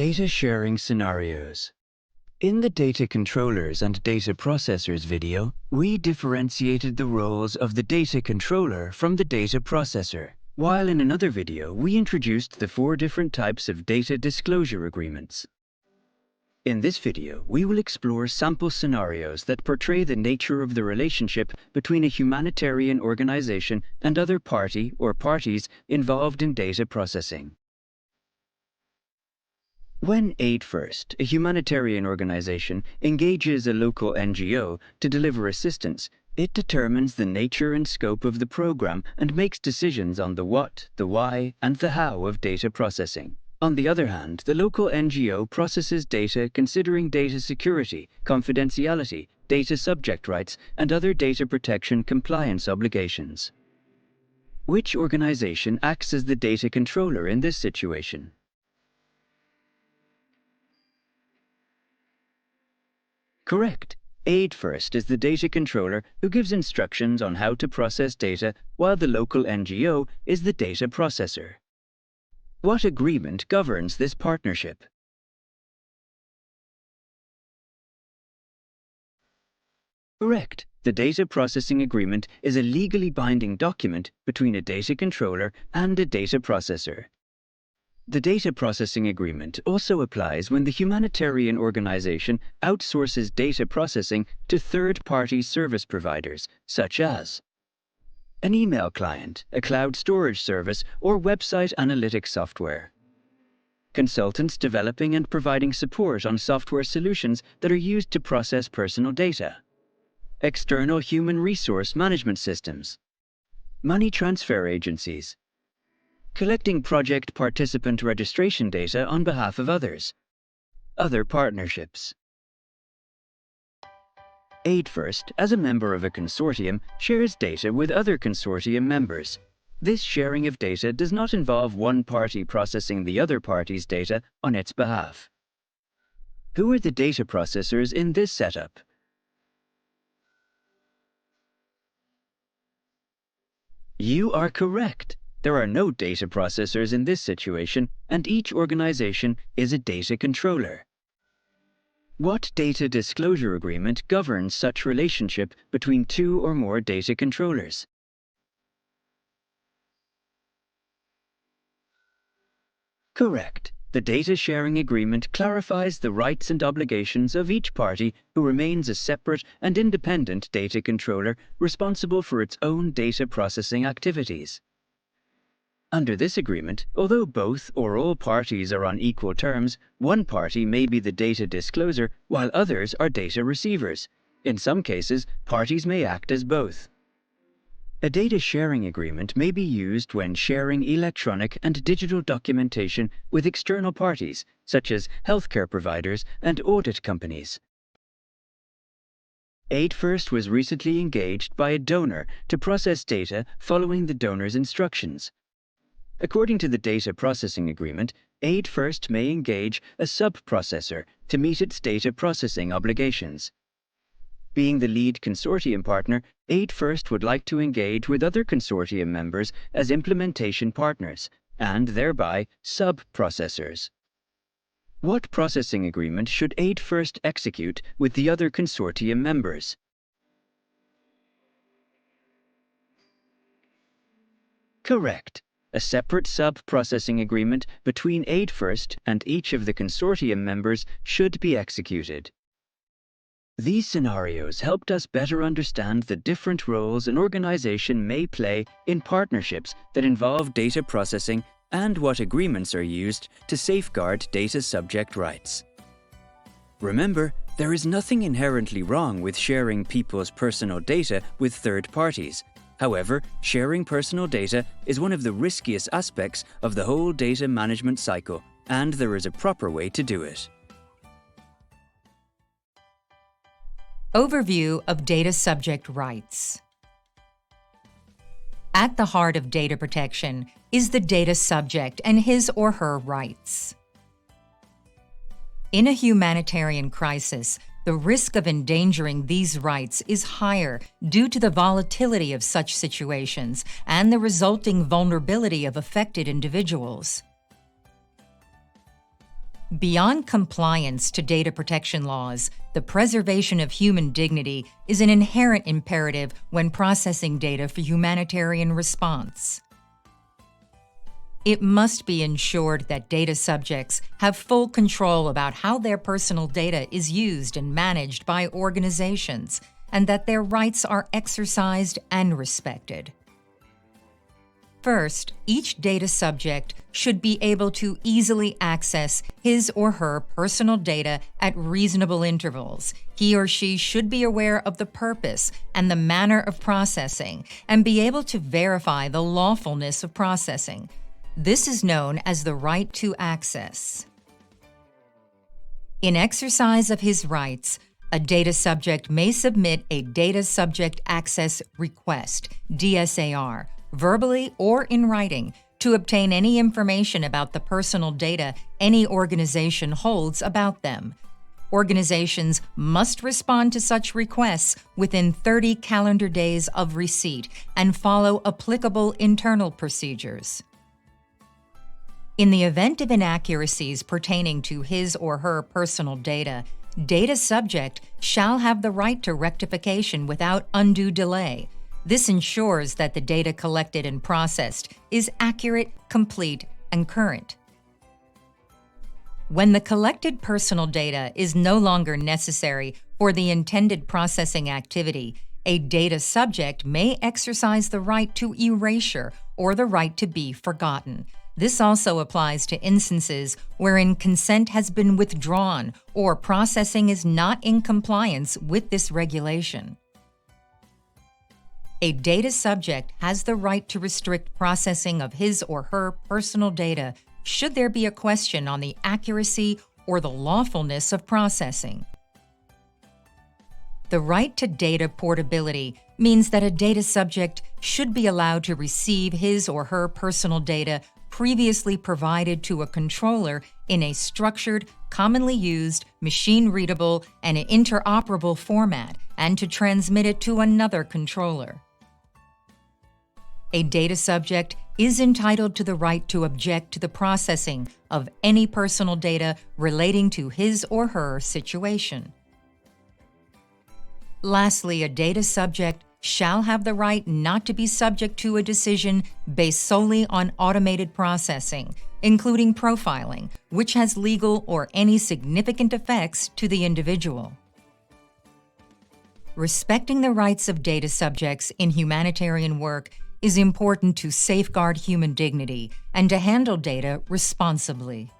Data sharing scenarios. In the data controllers and data processors video, we differentiated the roles of the data controller from the data processor, while in another video we introduced the 4 different types of data disclosure agreements. In this video, we will explore sample scenarios that portray the nature of the relationship between a humanitarian organization and other party or parties involved in data processing. When Aid First, a humanitarian organization, engages a local NGO to deliver assistance, it determines the nature and scope of the program and makes decisions on the what, the why, and the how of data processing. On the other hand, the local NGO processes data considering data security, confidentiality, data subject rights, and other data protection compliance obligations. Which organization acts as the data controller in this situation? Correct. Aid First is the data controller who gives instructions on how to process data, while the local NGO is the data processor. What agreement governs this partnership? Correct. The data processing agreement is a legally binding document between a data controller and a data processor. The data processing agreement also applies when the humanitarian organization outsources data processing to third-party service providers, such as an email client, a cloud storage service, or website analytics software. Consultants developing and providing support on software solutions that are used to process personal data. External human resource management systems. Money transfer agencies. Collecting project participant registration data on behalf of others. Other partnerships. Aid First, as a member of a consortium, shares data with other consortium members. This sharing of data does not involve one party processing the other party's data on its behalf. Who are the data processors in this setup? You are correct. There are no data processors in this situation, and each organization is a data controller. What data disclosure agreement governs such relationship between 2 or more data controllers? Correct. The data sharing agreement clarifies the rights and obligations of each party who remains a separate and independent data controller responsible for its own data processing activities. Under this agreement, although both or all parties are on equal terms, one party may be the data discloser while others are data receivers. In some cases, parties may act as both. A data sharing agreement may be used when sharing electronic and digital documentation with external parties, such as healthcare providers and audit companies. Aid First was recently engaged by a donor to process data following the donor's instructions. According to the data processing agreement, Aid First may engage a sub-processor to meet its data processing obligations. Being the lead consortium partner, Aid First would like to engage with other consortium members as implementation partners, and thereby sub-processors. What processing agreement should Aid First execute with the other consortium members? Correct. A separate sub-processing agreement between Aid First and each of the consortium members should be executed. These scenarios helped us better understand the different roles an organization may play in partnerships that involve data processing and what agreements are used to safeguard data subject rights. Remember, there is nothing inherently wrong with sharing people's personal data with third parties. However, sharing personal data is one of the riskiest aspects of the whole data management cycle, and there is a proper way to do it. Overview of data subject rights. At the heart of data protection is the data subject and his or her rights. In a humanitarian crisis, the risk of endangering these rights is higher due to the volatility of such situations and the resulting vulnerability of affected individuals. Beyond compliance to data protection laws, the preservation of human dignity is an inherent imperative when processing data for humanitarian response. It must be ensured that data subjects have full control about how their personal data is used and managed by organizations, and that their rights are exercised and respected. First, each data subject should be able to easily access his or her personal data at reasonable intervals. He or she should be aware of the purpose and the manner of processing and be able to verify the lawfulness of processing. This is known as the right to access. In exercise of his rights, a data subject may submit a Data Subject Access Request, DSAR, verbally or in writing, to obtain any information about the personal data any organization holds about them. Organizations must respond to such requests within 30 calendar days of receipt and follow applicable internal procedures. In the event of inaccuracies pertaining to his or her personal data, data subject shall have the right to rectification without undue delay. This ensures that the data collected and processed is accurate, complete, and current. When the collected personal data is no longer necessary for the intended processing activity, a data subject may exercise the right to erasure or the right to be forgotten. This also applies to instances wherein consent has been withdrawn or processing is not in compliance with this regulation. A data subject has the right to restrict processing of his or her personal data should there be a question on the accuracy or the lawfulness of processing. The right to data portability means that a data subject should be allowed to receive his or her personal data previously provided to a controller in a structured, commonly used, machine-readable, and interoperable format, and to transmit it to another controller. A data subject is entitled to the right to object to the processing of any personal data relating to his or her situation. Lastly, a data subject shall have the right not to be subject to a decision based solely on automated processing, including profiling, which has legal or any significant effects to the individual. Respecting the rights of data subjects in humanitarian work is important to safeguard human dignity and to handle data responsibly.